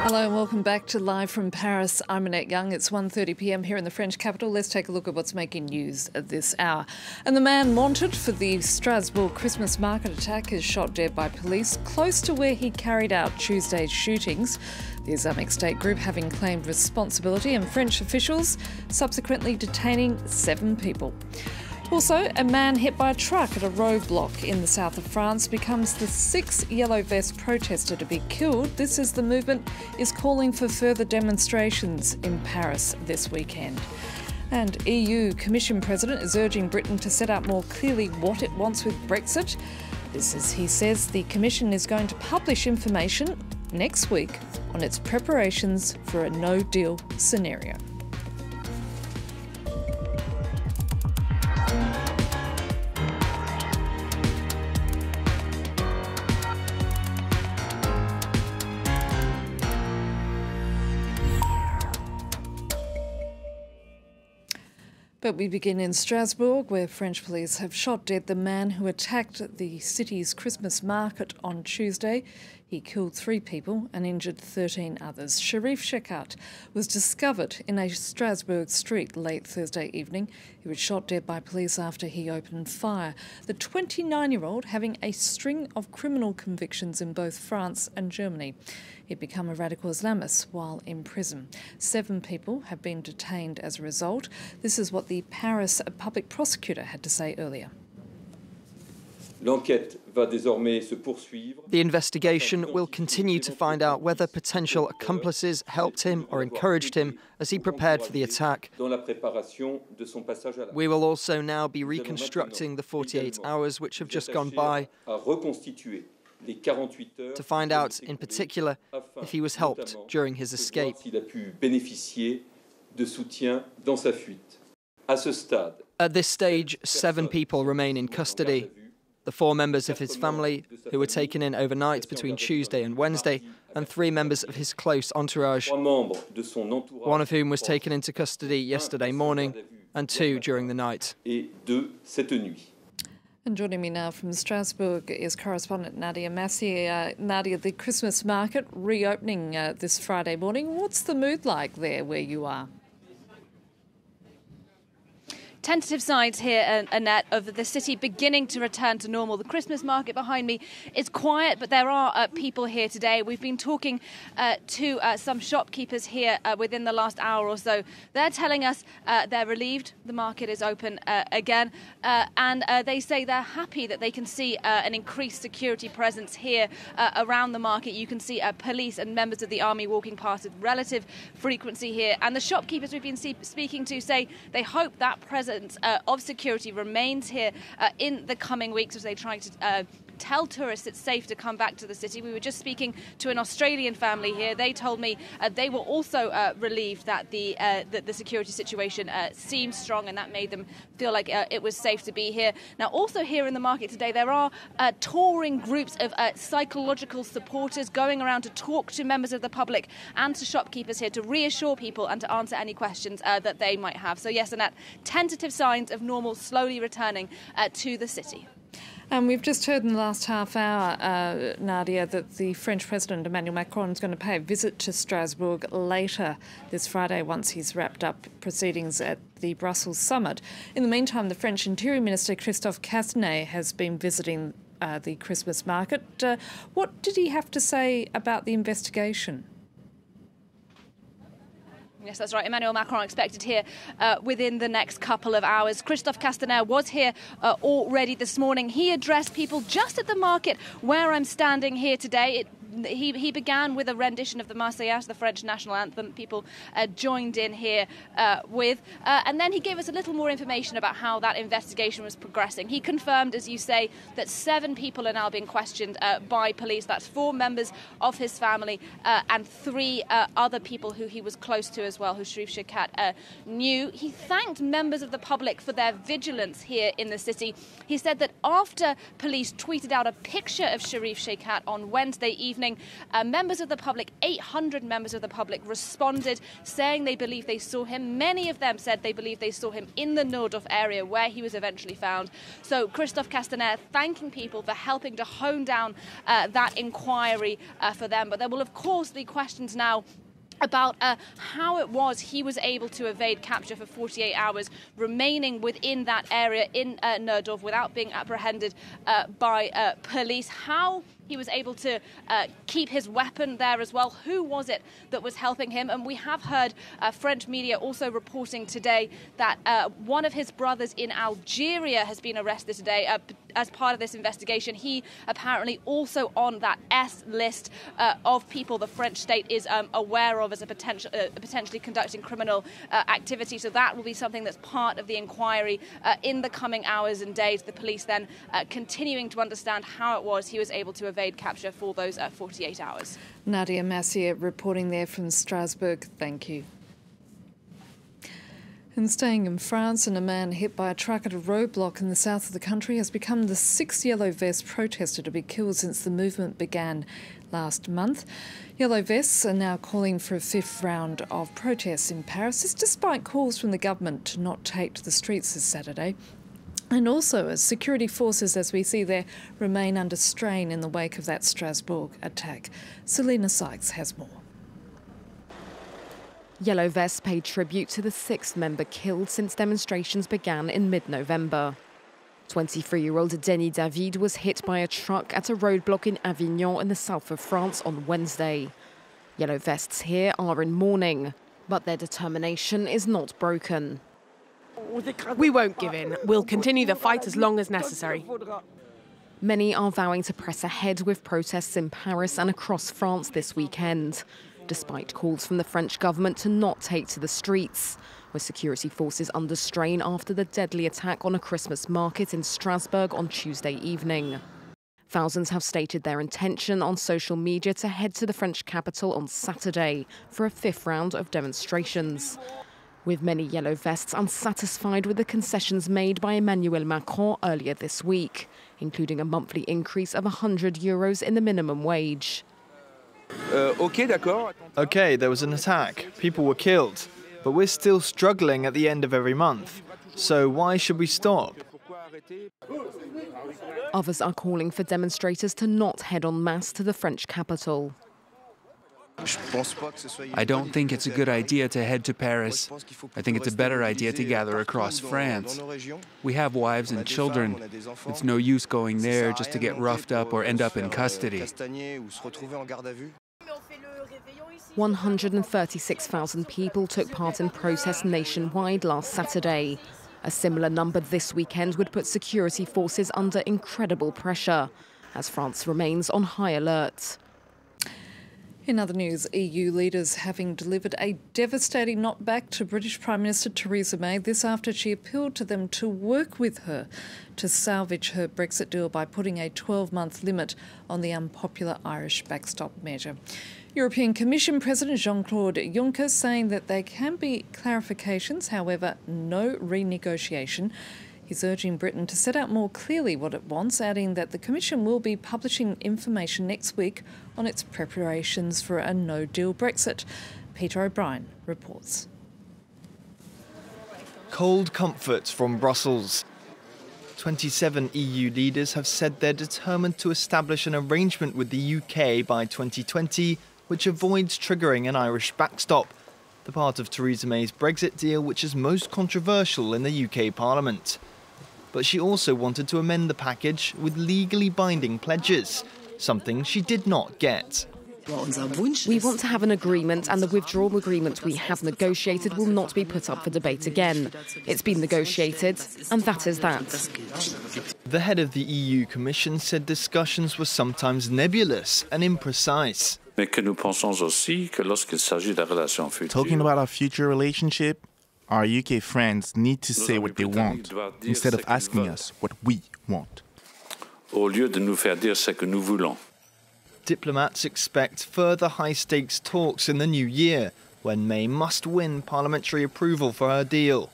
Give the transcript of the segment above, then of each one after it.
Hello and welcome back to Live from Paris. I'm Annette Young. It's 1:30 p.m. here in the French capital. Let's take a look at what's making news at this hour. And the man wanted for the Strasbourg Christmas market attack is shot dead by police close to where he carried out Tuesday's shootings. The Islamic State group having claimed responsibility and French officials subsequently detaining 7 people. Also, a man hit by a truck at a roadblock in the south of France becomes the 6th yellow vest protester to be killed. This as the movement is calling for further demonstrations in Paris this weekend. And EU Commission President is urging Britain to set out more clearly what it wants with Brexit. This is, he says, the Commission is going to publish information next week on its preparations for a no-deal scenario. But we begin in Strasbourg, where French police have shot dead the man who attacked the city's Christmas market on Tuesday. He killed 3 people and injured 13 others. Sharif Shekat was discovered in a Strasbourg street late Thursday evening. He was shot dead by police after he opened fire. The 29-year-old having a string of criminal convictions in both France and Germany. He'd become a radical Islamist while in prison. 7 people have been detained as a result. This is what the Paris public prosecutor had to say earlier. The investigation will continue to find out whether potential accomplices helped him or encouraged him as he prepared for the attack. We will also now be reconstructing the 48 hours which have just gone by to find out, in particular, if he was helped during his escape. At this stage, 7 people remain in custody. The 4 members of his family, who were taken in overnight between Tuesday and Wednesday, and 3 members of his close entourage, one of whom was taken into custody yesterday morning, and 2 during the night. And joining me now from Strasbourg is correspondent Nadia Massi. Nadia, the Christmas market reopening this Friday morning. What's the mood like there where you are? Tentative signs here, Annette, of the city beginning to return to normal. The Christmas market behind me is quiet, but there are people here today. We've been talking to some shopkeepers here within the last hour or so. They're telling us they're relieved the market is open again, and they say they're happy that they can see an increased security presence here around the market. You can see police and members of the army walking past with relative frequency here. And the shopkeepers we've been speaking to say they hope that presence of security remains here in the coming weeks as they try to tell tourists it's safe to come back to the city. We were just speaking to an Australian family here. They told me they were also relieved that the security situation seemed strong, and that made them feel like it was safe to be here. Now, also here in the market today, there are touring groups of psychological supporters going around to talk to members of the public and to shopkeepers here to reassure people and to answer any questions that they might have. So yes, Annette, tentative signs of normal slowly returning to the city. And we've just heard in the last half hour, Nadia, that the French President Emmanuel Macron is going to pay a visit to Strasbourg later this Friday once he's wrapped up proceedings at the Brussels summit. In the meantime, the French Interior Minister Christophe Castanet has been visiting the Christmas market. What did he have to say about the investigation? Yes, that's right. Emmanuel Macron expected here within the next couple of hours. Christophe Castaner was here already this morning. He addressed people just at the market where I'm standing here today. He began with a rendition of the Marseillaise, the French national anthem. People joined in here with. And then he gave us a little more information about how that investigation was progressing. He confirmed, as you say, that 7 people are now being questioned by police. That's 4 members of his family and 3 other people who he was close to as well, who Sharif Shekat knew. He thanked members of the public for their vigilance here in the city. He said that after police tweeted out a picture of Sharif Shekat on Wednesday evening, evening. Members of the public, 800 members of the public, responded saying they believe they saw him. Many of them said they believe they saw him in the Nordorf area where he was eventually found. So Christophe Castaner thanking people for helping to hone down that inquiry for them. But there will, of course, be questions now about how it was he was able to evade capture for 48 hours, remaining within that area in Nordorf without being apprehended by police. How he was able to keep his weapon there as well. Who was it that was helping him? And we have heard French media also reporting today that one of his brothers in Algeria has been arrested today as part of this investigation. He apparently also on that S list of people the French state is aware of as a potentially conducting criminal activity. So that will be something that's part of the inquiry in the coming hours and days. The police then continuing to understand how it was he was able to evade capture for those 48 hours. Nadia Massier reporting there from Strasbourg. Thank you. And staying in France, and a man hit by a truck at a roadblock in the south of the country has become the 6th yellow vest protester to be killed since the movement began last month. Yellow vests are now calling for a 5th round of protests in Paris. This despite calls from the government to not take to the streets this Saturday. And also as security forces, as we see there, remain under strain in the wake of that Strasbourg attack. Selena Sykes has more. Yellow vests paid tribute to the 6th member killed since demonstrations began in mid-November. 23-year-old Denis David was hit by a truck at a roadblock in Avignon in the south of France on Wednesday. Yellow vests here are in mourning, but their determination is not broken. We won't give in. We'll continue the fight as long as necessary. Many are vowing to press ahead with protests in Paris and across France this weekend, despite calls from the French government to not take to the streets, with security forces under strain after the deadly attack on a Christmas market in Strasbourg on Tuesday evening. Thousands have stated their intention on social media to head to the French capital on Saturday for a 5th round of demonstrations, with many yellow vests unsatisfied with the concessions made by Emmanuel Macron earlier this week, including a monthly increase of €100 in the minimum wage. OK, there was an attack. People were killed. But we're still struggling at the end of every month. So why should we stop? Others are calling for demonstrators to not head en masse to the French capital. I don't think it's a good idea to head to Paris. I think it's a better idea to gather across France. We have wives and children. It's no use going there just to get roughed up or end up in custody. 136,000 people took part in protests nationwide last Saturday. A similar number this weekend would put security forces under incredible pressure, as France remains on high alert. In other news, EU leaders having delivered a devastating knockback to British Prime Minister Theresa May, this after she appealed to them to work with her to salvage her Brexit deal by putting a 12-month limit on the unpopular Irish backstop measure. European Commission President Jean-Claude Juncker saying that there can be clarifications, however, no renegotiation. He's urging Britain to set out more clearly what it wants, adding that the Commission will be publishing information next week on its preparations for a no-deal Brexit. Peter O'Brien reports. Cold comfort from Brussels. 27 EU leaders have said they're determined to establish an arrangement with the UK by 2020, which avoids triggering an Irish backstop, the part of Theresa May's Brexit deal which is most controversial in the UK Parliament. But she also wanted to amend the package with legally binding pledges, something she did not get. We want to have an agreement, and the withdrawal agreement we have negotiated will not be put up for debate again. It's been negotiated, and that is that. The head of the EU Commission said discussions were sometimes nebulous and imprecise. Talking about our future relationship, our UK friends need to say what they want, instead of asking us what we want. Diplomats expect further high-stakes talks in the new year, when May must win parliamentary approval for her deal.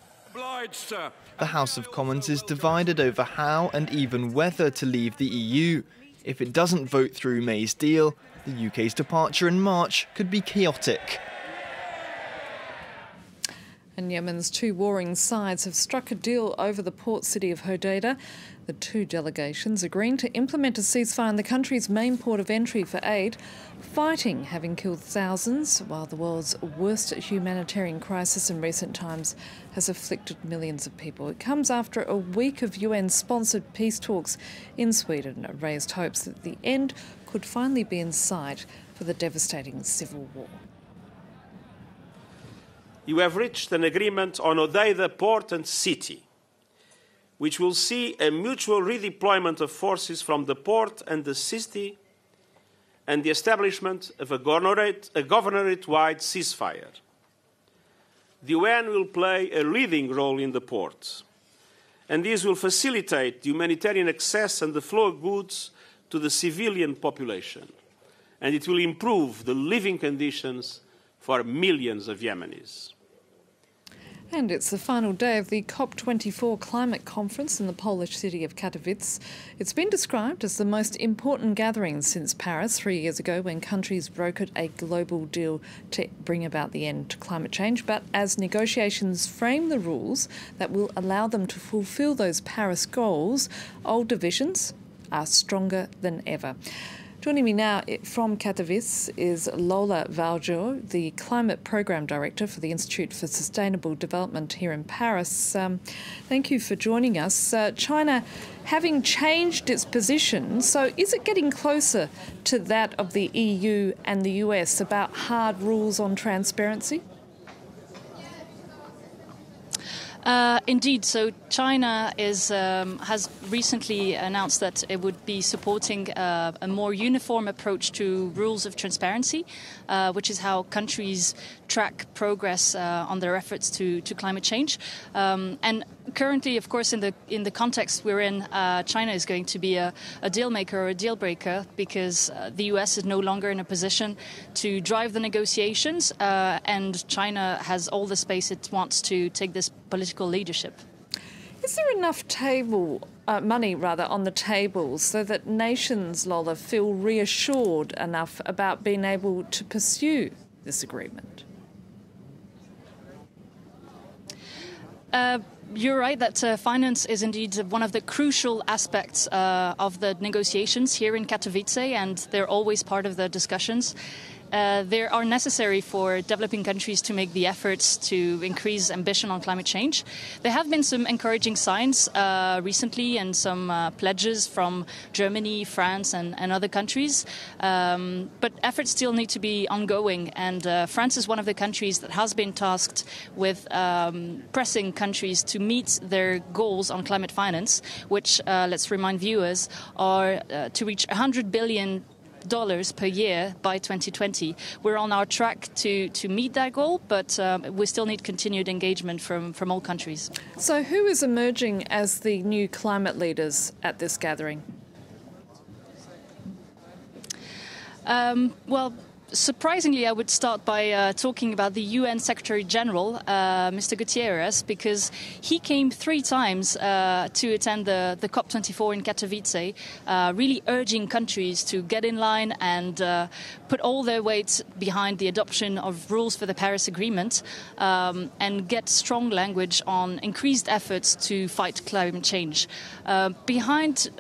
The House of Commons is divided over how and even whether to leave the EU. If it doesn't vote through May's deal, The UK's departure in March could be chaotic. And Yemen's two warring sides have struck a deal over the port city of Hodeidah. The two delegations agreeing to implement a ceasefire in the country's main port of entry for aid, fighting having killed thousands, while the world's worst humanitarian crisis in recent times has afflicted millions of people. It comes after a week of UN-sponsored peace talks in Sweden raised hopes that the end could finally be in sight for the devastating civil war. You have reached an agreement on Hodeidah port and city, which will see a mutual redeployment of forces from the port and the city and the establishment of a governorate-wide ceasefire. The UN will play a leading role in the port, and this will facilitate the humanitarian access and the flow of goods to the civilian population, and it will improve the living conditions for millions of Yemenis. And it's the final day of the COP24 climate conference in the Polish city of Katowice. It's been described as the most important gathering since Paris 3 years ago, when countries brokered a global deal to bring about the end to climate change. But as negotiations frame the rules that will allow them to fulfil those Paris goals, old divisions are stronger than ever. Joining me now from Katowice is Lola Valjo, the Climate Programme Director for the Institute for Sustainable Development here in Paris. Thank you for joining us. China having changed its position, so is it getting closer to that of the EU and the US about hard rules on transparency? Indeed. So China has recently announced that it would be supporting a more uniform approach to rules of transparency, which is how countries track progress on their efforts to climate change. And currently, of course, in the context we're in, China is going to be a deal maker or a deal breaker, because the US is no longer in a position to drive the negotiations, and China has all the space it wants to take this political leadership. Is there enough money on the table so that nations, Lola, feel reassured enough about being able to pursue this agreement? You're right that finance is indeed one of the crucial aspects of the negotiations here in Katowice, and they're always part of the discussions. They are necessary for developing countries to make the efforts to increase ambition on climate change. There have been some encouraging signs recently, and some pledges from Germany, France and other countries. But efforts still need to be ongoing, and France is one of the countries that has been tasked with pressing countries to meet their goals on climate finance, which, let's remind viewers, are to reach $100 billion per year by 2020. We're on our track to meet that goal, but we still need continued engagement from all countries. So who is emerging as the new climate leaders at this gathering? Well, surprisingly, I would start by talking about the UN Secretary General, Mr. Guterres, because he came 3 times to attend the COP24 in Katowice, really urging countries to get in line and put all their weight behind the adoption of rules for the Paris Agreement, and get strong language on increased efforts to fight climate change. Behind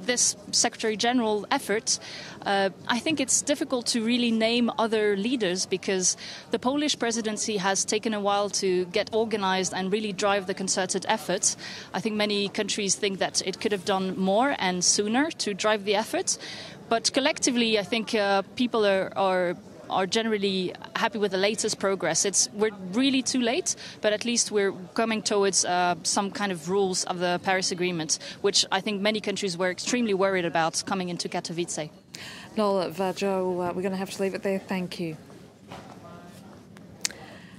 this Secretary General effort, I think it's difficult to really name other leaders, because the Polish presidency has taken a while to get organized and really drive the concerted efforts. I think many countries think that it could have done more and sooner to drive the effort. But collectively, I think people are generally happy with the latest progress. We're really too late, but at least we're coming towards some kind of rules of the Paris Agreement, which I think many countries were extremely worried about coming into Katowice. Lola Valjo, we're going to have to leave it there. Thank you.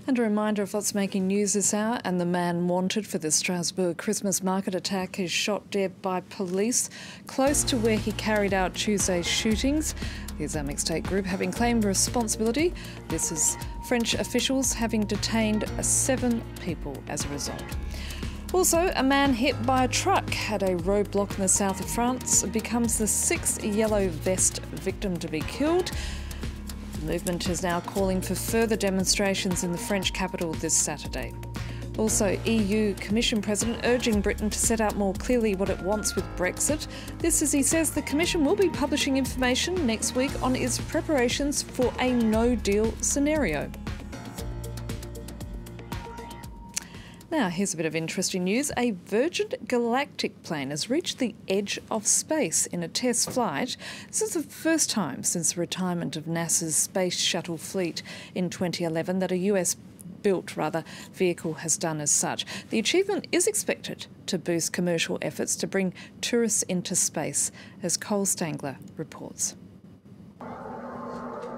And a reminder of what's making news this hour, and the man wanted for the Strasbourg Christmas market attack is shot dead by police close to where he carried out Tuesday's shootings. The Islamic State group having claimed responsibility. This is French officials having detained 7 people as a result. Also, a man hit by a truck at a roadblock in the south of France becomes the 6th yellow vest victim to be killed. The movement is now calling for further demonstrations in the French capital this Saturday. Also, EU Commission President urging Britain to set out more clearly what it wants with Brexit. This as he says the Commission will be publishing information next week on its preparations for a no-deal scenario. Now, here's a bit of interesting news. A Virgin Galactic plane has reached the edge of space in a test flight. This is the first time since the retirement of NASA's Space Shuttle fleet in 2011 that a US-built vehicle has done as such. The achievement is expected to boost commercial efforts to bring tourists into space, as Cole Stangler reports.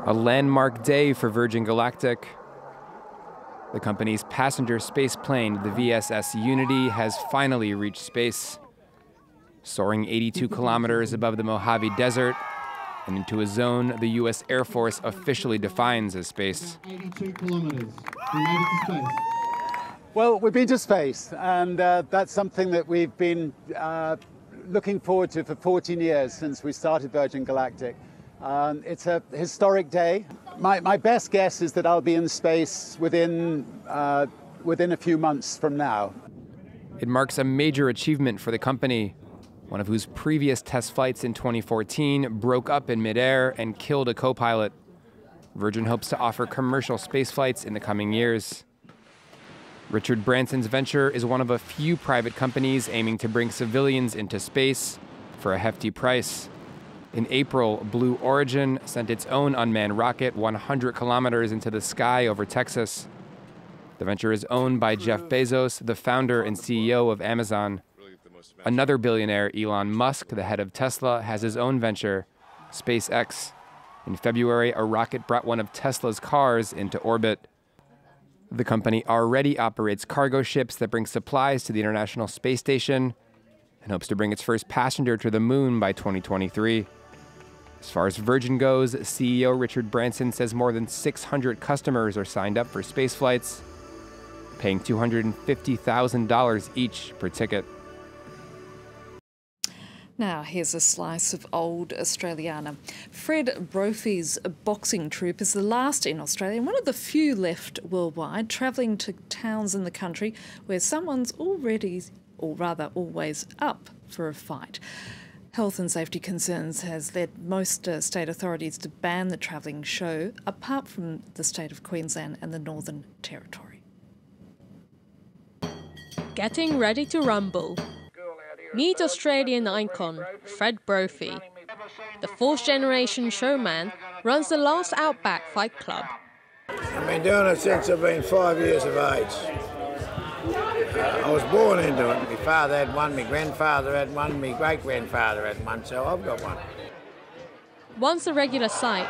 A landmark day for Virgin Galactic. The company's passenger space plane, the VSS Unity, has finally reached space, soaring 82 kilometers above the Mojave Desert and into a zone the U.S. Air Force officially defines as space. 82 kilometers. We made it to space. Well, we've been to space, and that's something that we've been looking forward to for 14 years since we started Virgin Galactic. It's a historic day. My best guess is that I'll be in space within a few months from now. It marks a major achievement for the company, one of whose previous test flights in 2014 broke up in midair and killed a co-pilot. Virgin hopes to offer commercial space flights in the coming years. Richard Branson's venture is one of a few private companies aiming to bring civilians into space for a hefty price. In April, Blue Origin sent its own unmanned rocket 100 kilometers into the sky over Texas. The venture is owned by Jeff Bezos, the founder and CEO of Amazon. Another billionaire, Elon Musk, the head of Tesla, has his own venture, SpaceX. In February, a rocket brought one of Tesla's cars into orbit. The company already operates cargo ships that bring supplies to the International Space Station and hopes to bring its first passenger to the moon by 2023. As far as Virgin goes, CEO Richard Branson says more than 600 customers are signed up for space flights, paying $250,000 each per ticket. Now, here's a slice of old Australiana. Fred Brophy's boxing troupe is the last in Australia and one of the few left worldwide, travelling to towns in the country where someone's already, or rather always, up for a fight. Health and safety concerns has led most state authorities to ban the travelling show, apart from the state of Queensland and the Northern Territory. Getting ready to rumble. Meet Australian icon Fred Brophy. The fourth-generation showman runs the last Outback Fight Club. I've been doing it since I've been 5 years of age. I was born into it. My father had one, my grandfather had one, my great-grandfather had one, so I've got one. Once a regular sight,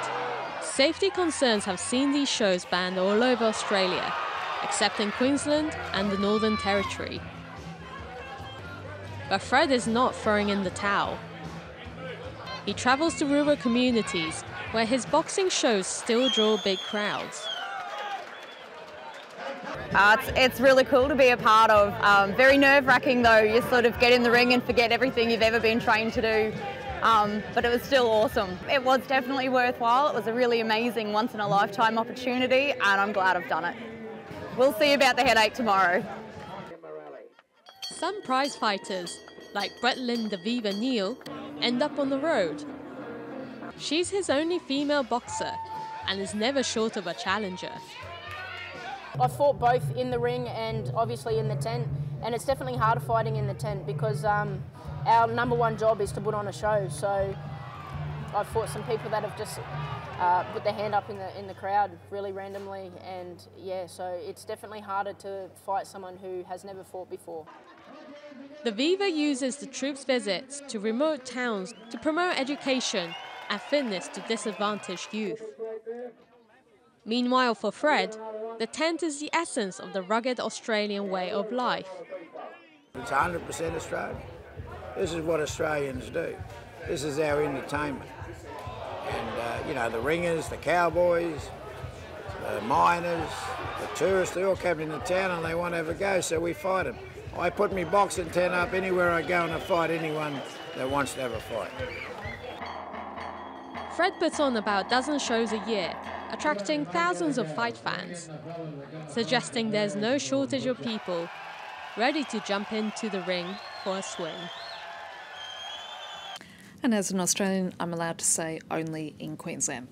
safety concerns have seen these shows banned all over Australia, except in Queensland and the Northern Territory. But Fred is not throwing in the towel. He travels to rural communities where his boxing shows still draw big crowds. It's really cool to be a part of. Very nerve-wracking though, you sort of get in the ring and forget everything you've ever been trained to do. But it was still awesome. It was definitely worthwhile. It was a really amazing once-in-a-lifetime opportunity and I'm glad I've done it. We'll see about the headache tomorrow. Some prize fighters, like Bretlin Daviva Neal, end up on the road. She's his only female boxer and is never short of a challenger. I fought both in the ring and obviously in the tent, and it's definitely harder fighting in the tent because our number one job is to put on a show. So I've fought some people that have just put their hand up in the crowd really randomly, and yeah, so it's definitely harder to fight someone who has never fought before. The Viva uses the troops' visits to remote towns to promote education and fitness to disadvantaged youth. Meanwhile, for Fred, the tent is the essence of the rugged Australian way of life. It's 100% Australian. This is what Australians do. This is our entertainment. And, you know, the ringers, the cowboys, the miners, the tourists, they all come into town and they want to have a go, so we fight them. I put me boxing tent up anywhere I go and I fight anyone that wants to have a fight. Fred puts on about a dozen shows a year, attracting thousands of fight fans, suggesting there's no shortage of people ready to jump into the ring for a swing. And as an Australian, I'm allowed to say only in Queensland.